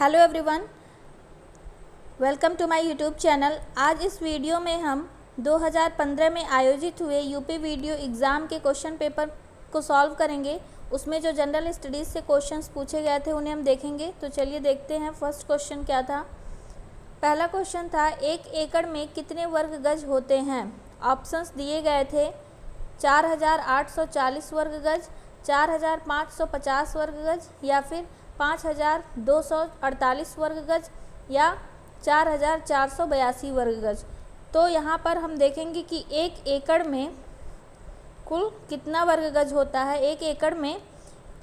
Hello everyone, welcome to my YouTube channel. आज इस video में हम 2015 में आयोजित हुए यूपी वीडियो एग्ज़ाम के क्वेश्चन पेपर को सॉल्व करेंगे। उसमें जो जनरल स्टडीज़ से क्वेश्चंस पूछे गए थे उन्हें हम देखेंगे। तो चलिए देखते हैं फर्स्ट क्वेश्चन क्या था। पहला क्वेश्चन था, 1 एकड़ में कितने वर्ग गज होते हैं। ऑप्शंस दिए गए थे 4840 वर्ग गज, 4550 वर्ग गज या फिर 5248 वर्ग गज या 4482 वर्ग गज। तो यहाँ पर हम देखेंगे कि 1 एकड़ में कुल कितना वर्ग गज होता है। 1 एकड़ में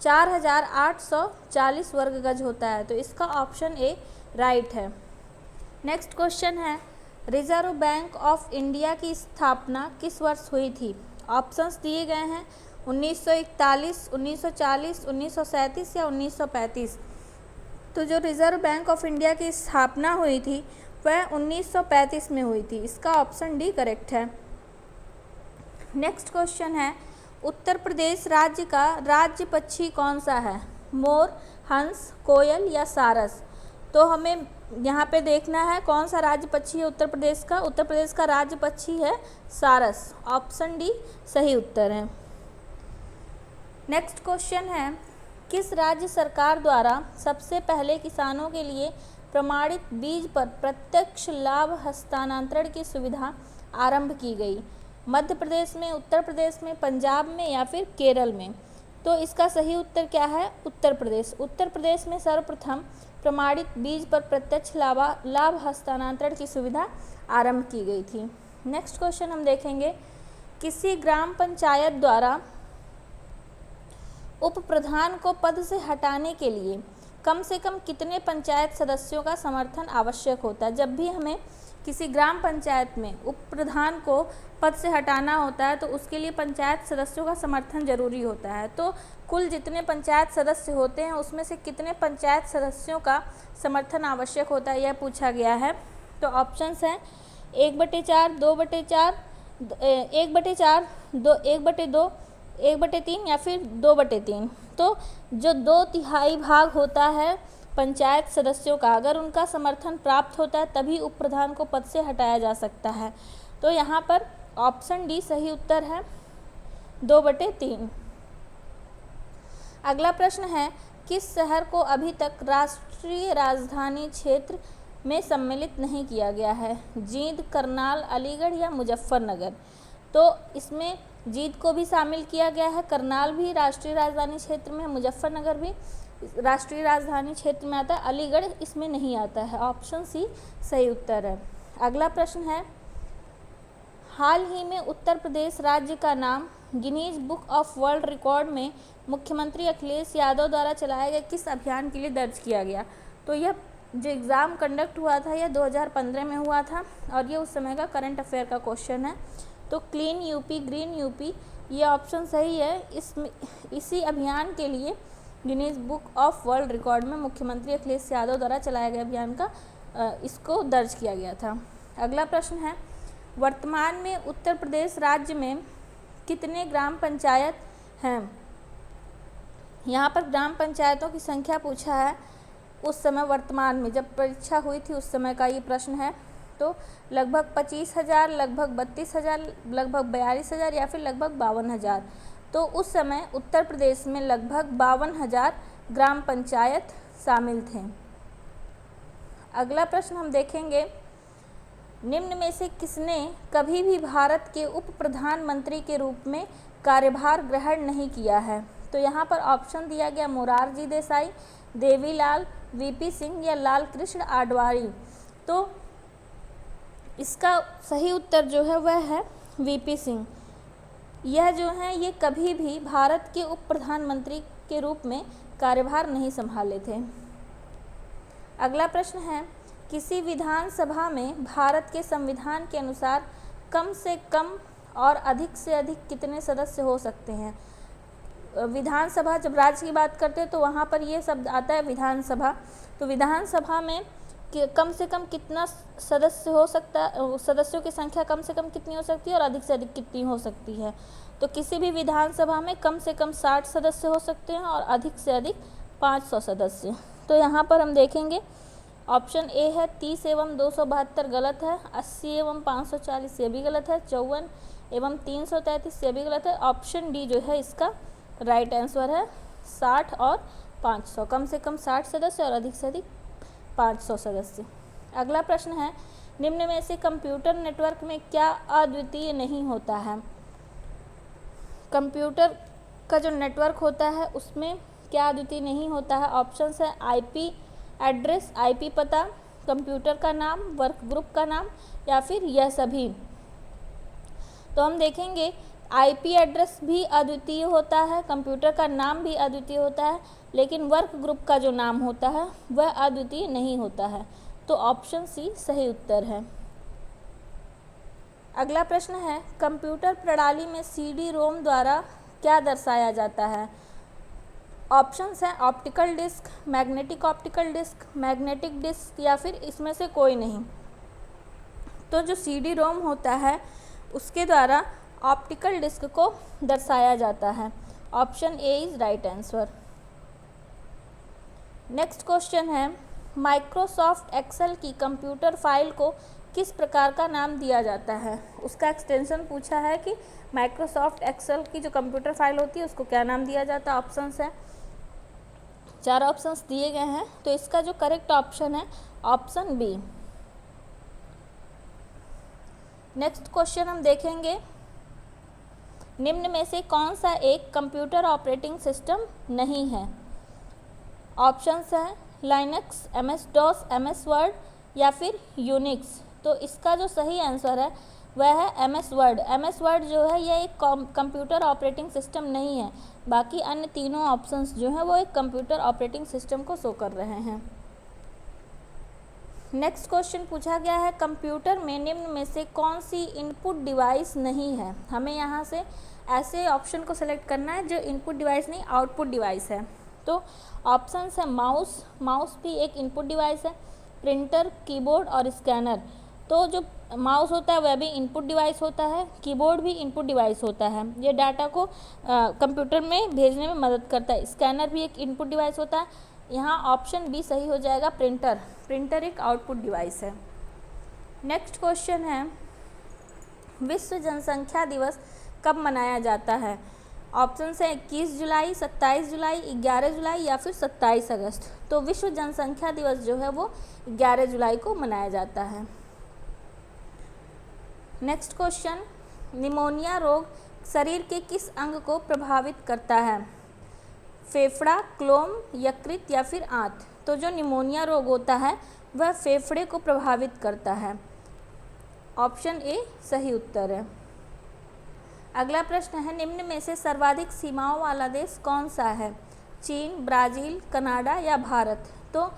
4840 वर्ग गज होता है, तो इसका ऑप्शन ए राइट है। नेक्स्ट क्वेश्चन है, रिजर्व बैंक ऑफ इंडिया की स्थापना किस वर्ष हुई थी। ऑप्शंस दिए गए हैं 1941, 1940, 1937 या 1935। तो जो रिज़र्व बैंक ऑफ इंडिया की स्थापना हुई थी वह 1935 में हुई थी। इसका ऑप्शन डी करेक्ट है। नेक्स्ट क्वेश्चन है, उत्तर प्रदेश राज्य का राज्य पक्षी कौन सा है। मोर, हंस, कोयल या सारस। तो हमें यहाँ पे देखना है कौन सा राज्य पक्षी है उत्तर प्रदेश का। उत्तर प्रदेश का राज्य पक्षी है सारस। ऑप्शन डी सही उत्तर है। नेक्स्ट क्वेश्चन है, किस राज्य सरकार द्वारा सबसे पहले किसानों के लिए प्रमाणित बीज पर प्रत्यक्ष लाभ हस्तांतरण की सुविधा आरंभ की गई। मध्य प्रदेश में, उत्तर प्रदेश में, पंजाब में या फिर केरल में। तो इसका सही उत्तर क्या है, उत्तर प्रदेश। उत्तर प्रदेश में सर्वप्रथम प्रमाणित बीज पर प्रत्यक्ष लाभ हस्तांतरण की सुविधा आरंभ की गई थी। नेक्स्ट क्वेश्चन हम देखेंगे, किसी ग्राम पंचायत द्वारा उप प्रधान को पद से हटाने के लिए कम से कम कितने पंचायत सदस्यों का समर्थन आवश्यक होता है। जब भी हमें किसी ग्राम पंचायत में उप प्रधान को पद से हटाना होता है तो उसके लिए पंचायत सदस्यों का समर्थन जरूरी होता है। तो कुल जितने पंचायत सदस्य होते हैं उसमें से कितने पंचायत सदस्यों का समर्थन आवश्यक होता है, यह पूछा गया है। तो ऑप्शंस हैं 1/4, 2/4, 1/4, 1/2, 1/3 या फिर 2/3। तो जो 2/3 भाग होता है पंचायत सदस्यों का, अगर उनका समर्थन प्राप्त होता है तभी उप प्रधान को पद से हटाया जा सकता है। तो यहाँ पर ऑप्शन डी सही उत्तर है, 2/3। अगला प्रश्न है, किस शहर को अभी तक राष्ट्रीय राजधानी क्षेत्र में सम्मिलित नहीं किया गया है। जींद, करनाल, अलीगढ़ या मुजफ्फरनगर। तो इसमें जींद को भी शामिल किया गया है, करनाल भी राष्ट्रीय राजधानी क्षेत्र में है, मुजफ्फरनगर भी राष्ट्रीय राजधानी क्षेत्र में आता है, अलीगढ़ इसमें नहीं आता है। ऑप्शन सी सही उत्तर है। अगला प्रश्न है, हाल ही में उत्तर प्रदेश राज्य का नाम Guinness book of world record में मुख्यमंत्री अखिलेश यादव द्वारा चलाए गए किस अभियान के लिए दर्ज किया गया। तो यह जो एग्ज़ाम कंडक्ट हुआ था यह 2015 में हुआ था और ये उस समय का करंट अफेयर का क्वेश्चन है। तो क्लीन यूपी, ग्रीन यूपी, ये ऑप्शन सही है। इसी अभियान के लिए Guinness book of world record में मुख्यमंत्री अखिलेश यादव द्वारा चलाए गए अभियान का इसको दर्ज किया गया था। अगला प्रश्न है, वर्तमान में उत्तर प्रदेश राज्य में कितने ग्राम पंचायत हैं। यहाँ पर ग्राम पंचायतों की संख्या पूछा है उस समय, वर्तमान में जब परीक्षा हुई थी उस समय का ये प्रश्न है। तो लगभग 25,000, लगभग 32,000, लगभग 42,000 या फिर लगभग 52,000। तो उस समय उत्तर प्रदेश में लगभग 52,000 ग्राम पंचायत शामिल थे। अगला प्रश्न हम देखेंगे, निम्न में से किसने कभी भी भारत के उप प्रधानमंत्री के रूप में कार्यभार ग्रहण नहीं किया है। तो यहाँ पर ऑप्शन दिया गया मोरारजी देसाई, देवीलाल, वीपी सिंह या लाल कृष्ण आडवाणी। तो इसका सही उत्तर जो है वह है वीपी सिंह। यह जो है ये कभी भी भारत के उप प्रधानमंत्री के रूप में कार्यभार नहीं संभाले थे। अगला प्रश्न है, किसी विधानसभा में भारत के संविधान के अनुसार कम से कम और अधिक से अधिक कितने सदस्य हो सकते हैं। विधानसभा, जब राज्य की बात करते हैं तो वहाँ पर ये शब्द आता है विधानसभा। तो विधानसभा में कि कम से कम कितना सदस्य हो सकता है, सदस्यों की संख्या कम से कम कितनी हो सकती है और अधिक से अधिक कितनी हो सकती है। तो किसी भी विधानसभा में कम से कम 60 सदस्य हो सकते हैं और अधिक से अधिक 500 सदस्य। तो यहाँ पर हम देखेंगे ऑप्शन ए है 30 एवं 272 गलत है, 80 एवं 540 ये भी गलत है, 54 एवं 333 ये भी गलत है। ऑप्शन डी जो है इसका राइट आंसर है 60 और 500, कम से कम 60 सदस्य और अधिक से अधिक 500 सदस्य। अगला प्रश्न है निम्न में से कंप्यूटर नेटवर्क में क्या अद्वितीय नहीं होता है? कंप्यूटर का जो नेटवर्क होता है उसमें क्या अद्वितीय नहीं होता है? ऑप्शंस है आईपी एड्रेस, आईपी पता, कंप्यूटर का नाम, वर्क ग्रुप का नाम या फिर यह सभी। तो हम देखेंगे आईपी एड्रेस भी अद्वितीय होता है, कंप्यूटर का नाम भी अद्वितीय होता है, लेकिन वर्क ग्रुप का जो नाम होता है वह अद्वितीय नहीं होता है। तो ऑप्शन सी सही उत्तर है। अगला प्रश्न है कंप्यूटर प्रणाली में सीडी रोम द्वारा क्या दर्शाया जाता है? ऑप्शंस हैं optical disc, magnetic optical disc, magnetic disk या फिर इसमें से कोई नहीं। तो जो सीडी रोम होता है उसके द्वारा ऑप्टिकल डिस्क को दर्शाया जाता है। Option A is right answer. Next question है माइक्रोसॉफ्ट एक्सेल की कंप्यूटर फाइल को किस प्रकार का नाम दिया जाता है? उसका एक्सटेंशन पूछा है कि माइक्रोसॉफ्ट एक्सेल की जो कंप्यूटर फाइल होती है उसको क्या नाम दिया जाता है। ऑप्शंस है, 4 ऑप्शंस दिए गए हैं, तो इसका जो करेक्ट ऑप्शन है ऑप्शन बी। नेक्स्ट क्वेश्चन हम देखेंगे निम्न में से कौन सा एक कंप्यूटर ऑपरेटिंग सिस्टम नहीं है? ऑप्शंस हैं Linux, MS DOS, MS Word या फिर यूनिक्स। तो इसका जो सही आंसर है वह है एमएस वर्ड। एमएस वर्ड जो है यह एक कंप्यूटर ऑपरेटिंग सिस्टम नहीं है, बाकी अन्य तीनों ऑप्शंस जो हैं वो एक कंप्यूटर ऑपरेटिंग सिस्टम को शो कर रहे हैं। नेक्स्ट क्वेश्चन पूछा गया है कंप्यूटर में निम्न में से कौन सी इनपुट डिवाइस नहीं है? हमें यहाँ से ऐसे ऑप्शन को सेलेक्ट करना है जो इनपुट डिवाइस नहीं आउटपुट डिवाइस है। तो ऑप्शंस है माउस, माउस भी एक इनपुट डिवाइस है, प्रिंटर, कीबोर्ड और स्कैनर। तो जो माउस होता है वह भी इनपुट डिवाइस होता है, कीबोर्ड भी इनपुट डिवाइस होता है, ये डाटा को कंप्यूटर में भेजने में मदद करता है। स्कैनर भी एक इनपुट डिवाइस होता है। यहाँ ऑप्शन बी सही हो जाएगा प्रिंटर। प्रिंटर एक आउटपुट डिवाइस है। नेक्स्ट क्वेश्चन है विश्व जनसंख्या दिवस कब मनाया जाता है? ऑप्शन है 21 जुलाई, 27 जुलाई, 11 जुलाई या फिर 27 अगस्त। तो विश्व जनसंख्या दिवस जो है वो 11 जुलाई को मनाया जाता है। नेक्स्ट क्वेश्चन निमोनिया रोग शरीर के किस अंग को प्रभावित करता है? फेफड़ा, क्लोम, यकृत या फिर आंत। तो जो निमोनिया रोग होता है वह फेफड़े को प्रभावित करता है। ऑप्शन ए सही उत्तर है। अगला प्रश्न है निम्न में से सर्वाधिक सीमाओं वाला देश कौन सा है? चीन, ब्राज़ील, कनाडा या भारत। तो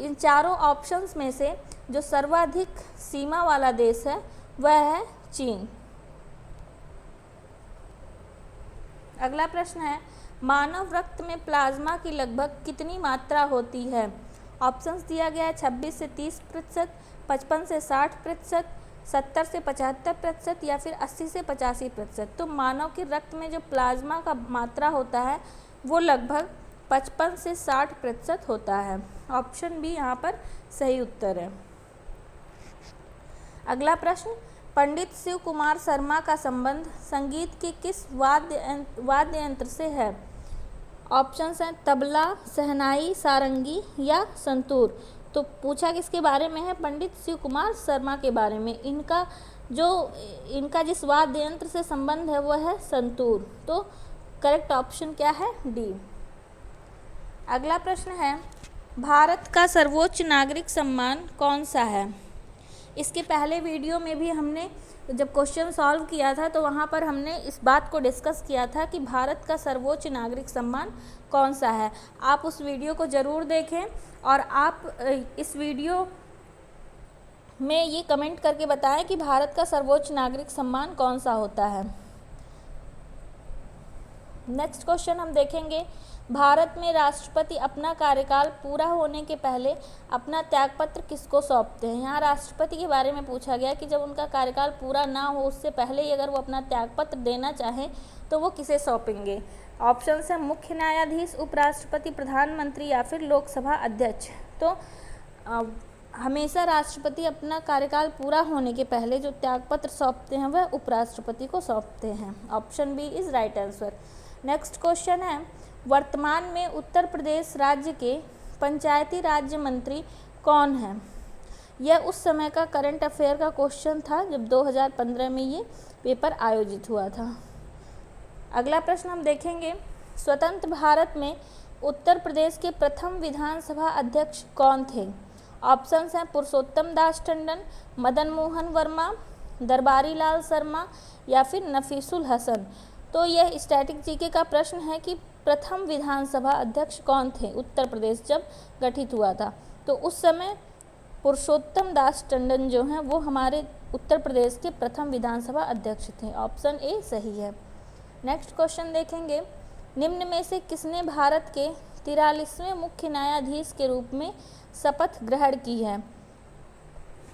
इन चारों ऑप्शंस में से जो सर्वाधिक सीमा वाला देश है वह है चीन। अगला प्रश्न है मानव रक्त में प्लाज्मा की लगभग कितनी मात्रा होती है? ऑप्शंस दिया गया है 26 से 30%, 55 से 60%, 70 से 75% या फिर 80 से 85%। तो मानव के रक्त में जो प्लाज्मा का मात्रा होता है वो लगभग 55 से 60% होता है। ऑप्शन बी यहाँ पर सही उत्तर है। अगला प्रश्न पंडित शिव कुमार शर्मा का संबंध संगीत के किस वाद्य यंत्र से है? ऑप्शंस हैं तबला, शहनाई, सारंगी या संतूर। तो पूछा किसके बारे में है? पंडित शिव कुमार शर्मा के बारे में। इनका जिस वाद्य यंत्र से संबंध है वह है संतूर। तो करेक्ट ऑप्शन क्या है? डी। अगला प्रश्न है भारत का सर्वोच्च नागरिक सम्मान कौन सा है? इसके पहले वीडियो में भी हमने जब क्वेश्चन सॉल्व किया था तो वहाँ पर हमने इस बात को डिस्कस किया था कि भारत का सर्वोच्च नागरिक सम्मान कौन सा है। आप उस वीडियो को ज़रूर देखें और आप इस वीडियो में ये कमेंट करके बताएं कि भारत का सर्वोच्च नागरिक सम्मान कौन सा होता है। नेक्स्ट क्वेश्चन हम देखेंगे भारत में राष्ट्रपति अपना कार्यकाल पूरा होने के पहले अपना त्यागपत्र किसको सौंपते हैं? यहाँ राष्ट्रपति के बारे में पूछा गया कि जब उनका कार्यकाल पूरा ना हो उससे पहले ही अगर वो अपना त्यागपत्र देना चाहें तो वो किसे सौंपेंगे? ऑप्शन है मुख्य न्यायाधीश, उपराष्ट्रपति, प्रधानमंत्री या फिर लोकसभा अध्यक्ष। तो हमेशा राष्ट्रपति अपना कार्यकाल पूरा होने के पहले जो त्यागपत्र सौंपते हैं वह उपराष्ट्रपति को सौंपते हैं। Option B is right answer. Next question है, वर्तमान में उत्तर प्रदेश राज्य के पंचायती राज्य मंत्री कौन हैं? यह उस समय का करंट अफेयर का क्वेश्चन था जब 2015 में ये पेपर आयोजित हुआ था। अगला प्रश्न हम देखेंगे, स्वतंत्र भारत में उत्तर प्रदेश के प्रथम विधानसभा अध्यक्ष कौन थे? ऑप्शंस हैं पुरुषोत्तम दास टंडन, मदन मोहन वर्मा, दरबारी लाल शर्मा या फिर नफीसुल हसन। तो यह स्टैटिक जीके का प्रश्न है कि प्रथम विधानसभा अध्यक्ष कौन थे उत्तर प्रदेश जब गठित हुआ था। तो उस समय पुरुषोत्तम दास टंडन जो हैं वो हमारे उत्तर प्रदेश के प्रथम विधानसभा अध्यक्ष थे। ऑप्शन ए सही है। नेक्स्ट क्वेश्चन देखेंगे, निम्न में से किसने भारत के 43वें मुख्य न्यायाधीश के रूप में शपथ ग्रहण की है?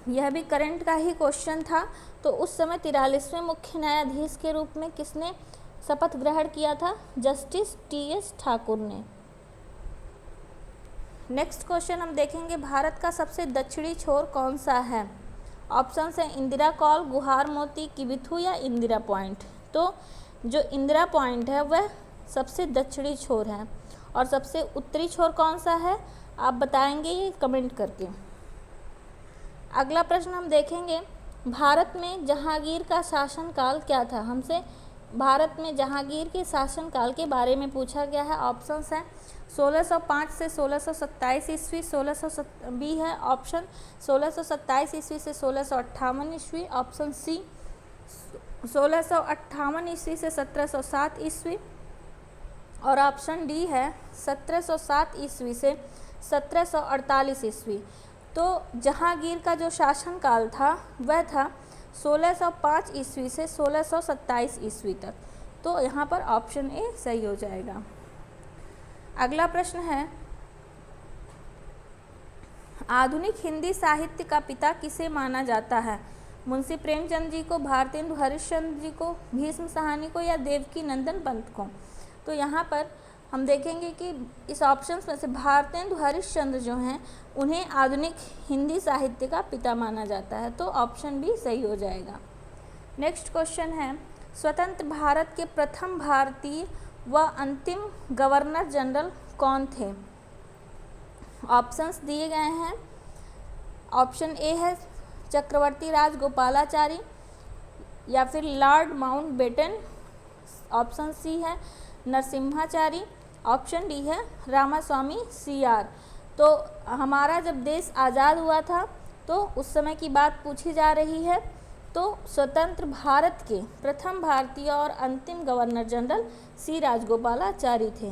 यह भी करंट का ही क्वेश्चन था। तो उस समय 43वें मुख्य न्यायाधीश के रूप में किसने शपथ ग्रहण किया था? Justice T.S.. ठाकुर ने। नेक्स्ट क्वेश्चन हम देखेंगे, भारत का सबसे दक्षिणी छोर कौन सा है? ऑप्शन है इंदिरा कॉल, गुहार मोती, किबिथु या इंदिरा पॉइंट। तो जो इंदिरा पॉइंट है वह सबसे दक्षिणी छोर है और सबसे उत्तरी छोर कौन सा है आप बताएंगे ये कमेंट करके। अगला प्रश्न हम देखेंगे, भारत में जहांगीर का शासनकाल क्या था? हमसे भारत में जहांगीर के शासनकाल के बारे में पूछा गया है। ऑप्शंस हैं 1605 से 1627 ईस्वी, 1600 बी है ऑप्शन 1627 ईस्वी से 1658 ईस्वी, ऑप्शन सी 1658 ईस्वी से 1707 ईस्वी और ऑप्शन डी है 1707 ईस्वी से 1748 ईस्वी। तो जहांगीर का जो शासनकाल था वह था 1605 ईस्वी से 1627 ईस्वी तक। तो यहाँ पर ऑप्शन ए सही हो जाएगा। अगला प्रश्न है, आधुनिक हिंदी साहित्य का पिता किसे माना जाता है? मुंशी प्रेमचंद जी को, भारतेंदु हरिश्चंद्र जी को, भीष्म साहनी को या देवकी नंदन पंत को। तो यहाँ पर हम देखेंगे कि इस ऑप्शंस में से भारतेंदु हरिश्चंद्र जो हैं उन्हें आधुनिक हिंदी साहित्य का पिता माना जाता है। तो ऑप्शन बी सही हो जाएगा। नेक्स्ट क्वेश्चन है, स्वतंत्र भारत के प्रथम भारतीय व अंतिम गवर्नर जनरल कौन थे? ऑप्शंस दिए गए हैं। ऑप्शन ए है चक्रवर्ती राजगोपालाचारी या फिर लॉर्ड माउंटबेटन, ऑप्शन सी है नरसिम्हाचारी, ऑप्शन डी है रामास्वामी सीआर। तो हमारा जब देश आज़ाद हुआ था तो उस समय की बात पूछी जा रही है। तो स्वतंत्र भारत के प्रथम भारतीय और अंतिम गवर्नर जनरल सी राजगोपालाचारी थे।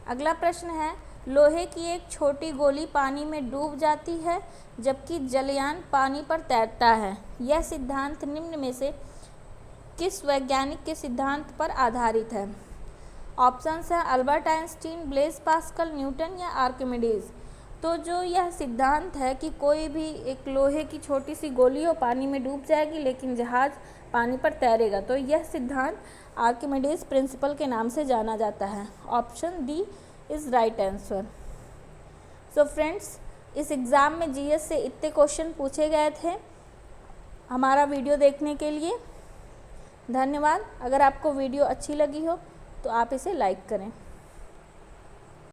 अगला प्रश्न है, लोहे की एक छोटी गोली पानी में डूब जाती है जबकि जलयान पानी पर तैरता है। यह सिद्धांत निम्न में से किस वैज्ञानिक के सिद्धांत पर आधारित है? ऑप्शंस है Albert Einstein, Blaise Pascal, Newton या आर्किमिडीज। तो जो यह सिद्धांत है कि कोई भी एक लोहे की छोटी सी गोली हो पानी में डूब जाएगी लेकिन जहाज पानी पर तैरेगा, तो यह सिद्धांत आर्किमिडीज प्रिंसिपल के नाम से जाना जाता है। Option D is right answer. So friends, इस एग्ज़ाम में जीएस से इतने क्वेश्चन पूछे गए थे। हमारा वीडियो देखने के लिए धन्यवाद। अगर आपको वीडियो अच्छी लगी हो तो आप इसे लाइक करें।